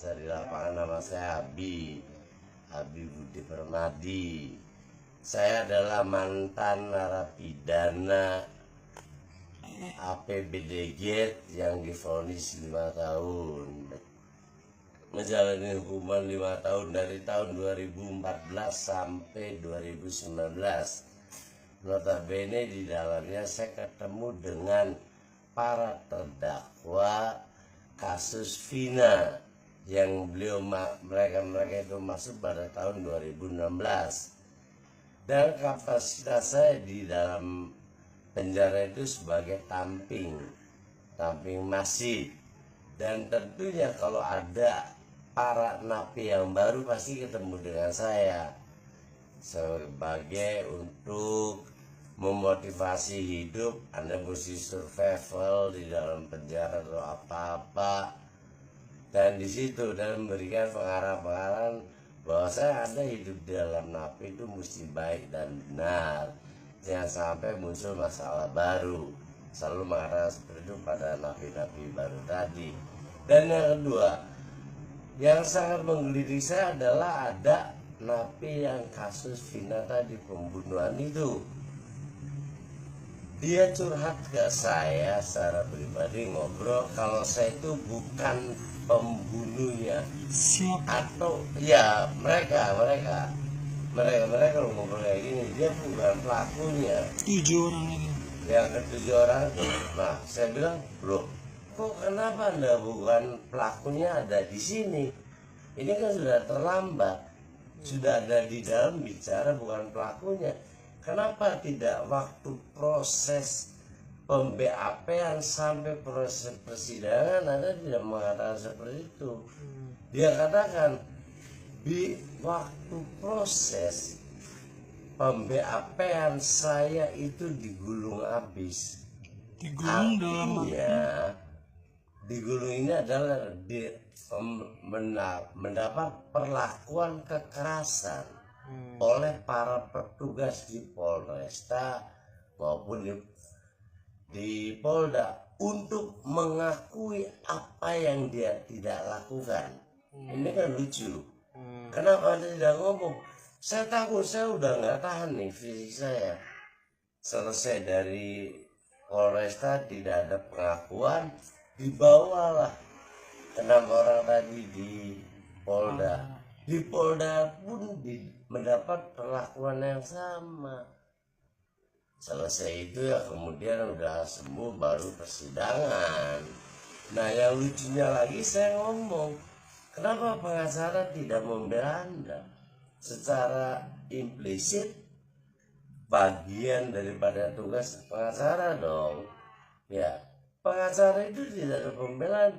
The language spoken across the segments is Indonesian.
Saya di lapangan, nama saya Abi Budi Permadi. Saya adalah mantan narapidana APBDG yang divonis 5 tahun, menjalani hukuman 5 tahun dari tahun 2014 sampai 2019. Notabene di dalamnya saya ketemu dengan para terdakwa kasus Vina yang mereka itu masuk pada tahun 2016, dan kapasitas saya di dalam penjara itu sebagai tamping masih. Dan tentunya kalau ada para napi yang baru pasti ketemu dengan saya sebagai untuk memotivasi hidup. Anda mesti survival di dalam penjara atau apa-apa, dan di situ dan memberikan pengarah-pengarahan bahwa saya ada hidup di dalam napi itu mesti baik dan benar, jangan sampai muncul masalah baru. Selalu mengarah seperti itu pada napi-napi baru tadi. Dan yang kedua yang sangat menggelitik saya adalah ada napi yang kasus Vina tadi, pembunuhan itu. Dia curhat ke saya secara pribadi, ngobrol kalau saya itu bukan pembunuhnya. Atau ya mereka ngobrol kayak gini, dia bukan pelakunya. 7 orang ini. Yang ke-7 orang itu. Nah, saya bilang, loh, kok kenapa Anda bukan pelakunya ada di sini? Ini kan sudah terlambat. Sudah ada di dalam bicara bukan pelakunya. Kenapa tidak waktu proses pem-BAP-an sampai proses persidangan Anda tidak mengatakan seperti itu? Dia katakan di waktu proses pem-BAP-an saya itu digulung habis. Digulung dalam digulung ini adalah mendapat perlakuan kekerasan oleh para petugas di Polresta maupun di Polda untuk mengakui apa yang dia tidak lakukan. Ini kan lucu. Kenapa Anda tidak ngomong? Saya takut, saya udah nggak tahan nih fisik saya. Selesai dari Polresta tidak ada pengakuan, dibawalah 6 orang tadi di Polda. Di Polda pun mendapat perlakuan yang sama. Selesai itu ya kemudian udah sembuh baru persidangan. Nah yang lucunya lagi saya ngomong, kenapa pengacara tidak membela Anda? Secara implisit bagian daripada tugas pengacara dong. Ya, pengacara itu tidak ada pembelaan.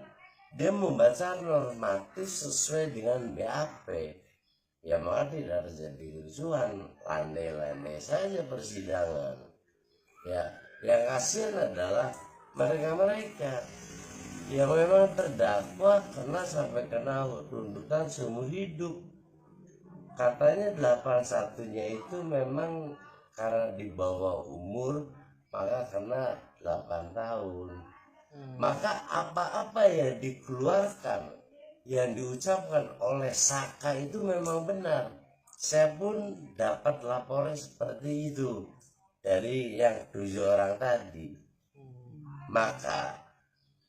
Dia membaca normatif sesuai dengan BAP. Ya maka tidak terjadi kerusuhan, landai-landai saja persidangan. Ya, yang kasihan adalah mereka yang memang terdakwa karena sampai kena tuntutan seumur hidup. Katanya 81-nya itu memang karena di bawah umur maka kena 8 tahun. Maka apa-apa yang dikeluarkan, yang diucapkan oleh Saka itu memang benar. Saya pun dapat laporan seperti itu dari yang 7 orang tadi. Maka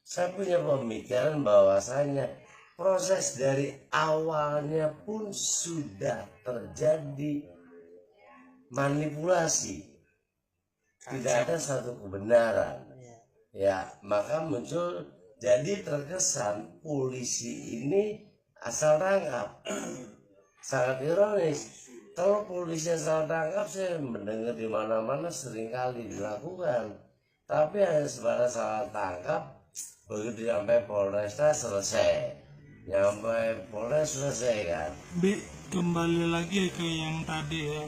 saya punya pemikiran bahwasanya proses dari awalnya pun sudah terjadi manipulasi. Tidak ada satu kebenaran. Ya, maka muncul jadi terkesan polisi ini asal tangkap. Sangat ironis. Kalau polisi asal tangkap saya mendengar di mana-mana seringkali dilakukan. Tapi hanya sebatas salah tangkap, begitu sampai Polresta selesai. Nyampe Polres selesai kan. Kembali lagi ke yang tadi ya.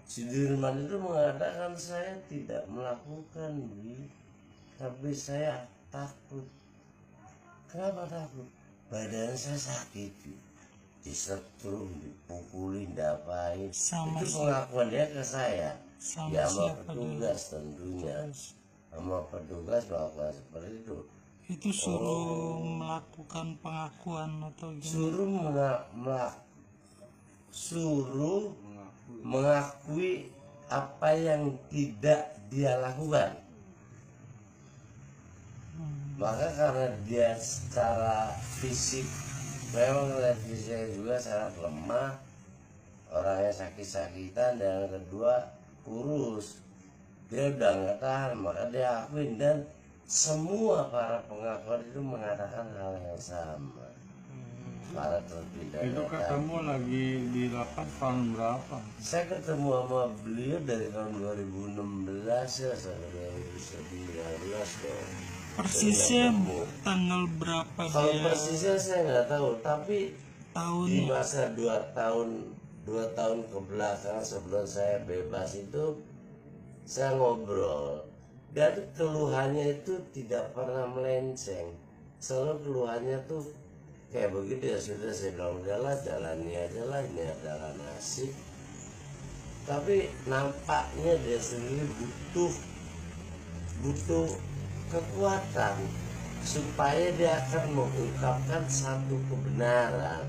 Sudirman itu mengatakan saya tidak melakukan, tapi saya takut. Kenapa takut? Badan saya sakit, disetrum, dipukulin, diapain. Itu pengakuan dia ke saya. Ya sama petugas tentunya. Sama petugas melakukan seperti itu. Itu suruh melakukan pengakuan atau gimana? Suruh mengakui apa yang tidak dia lakukan. Maka karena dia secara fisik memang fisiknya juga sangat lemah, orangnya sakit-sakitan, dan yang kedua kurus, dia udah nggak tahan, maka dia akuin. Dan semua para pengakuan itu mengatakan hal yang sama. Para terpidana Itu ketemu lagi di lapas tahun berapa? saya ketemu sama beliau dari tahun 2016 ya sampai 2019 dong. Persisnya tanggal berapa Kalau dia persisnya saya nggak tahu, tapi di tahun? masa 2 tahun ke belakang sebelum saya bebas itu saya ngobrol, dan keluhannya itu tidak pernah melenceng. Selalu keluhannya tuh kayak begitu, ya sudah saya bilang udahlah jalani aja lah, ini adalah nasib. Tapi nampaknya dia sendiri butuh kekuatan supaya dia akan mengungkapkan satu kebenaran.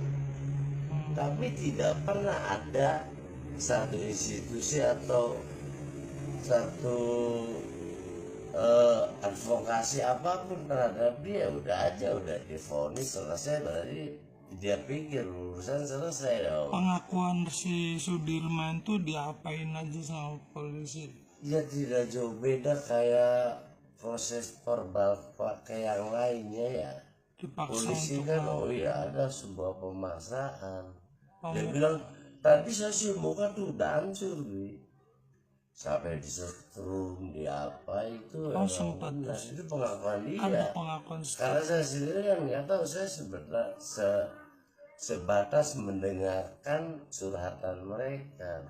Tapi tidak pernah ada satu institusi atau satu advokasi apapun terhadap dia. Udah divonis selesai, berarti dia pikir urusan selesai dong. Pengakuan si Sudirman tuh diapain aja sama polisi? Ya tidak jauh beda kayak proses verbal kayak yang lainnya ya. Dipaksa Polisi untuk kan ada sebuah pemaksaan. Dia mau- bilang tadi saya sih muka tuh udah hancur, sampai disetrum, di apa itu emang sempat. benar. Itu pengakuan ada dia. pengakuan Karena saya sendiri kan nggak tahu, saya sebatas mendengarkan curhatan mereka.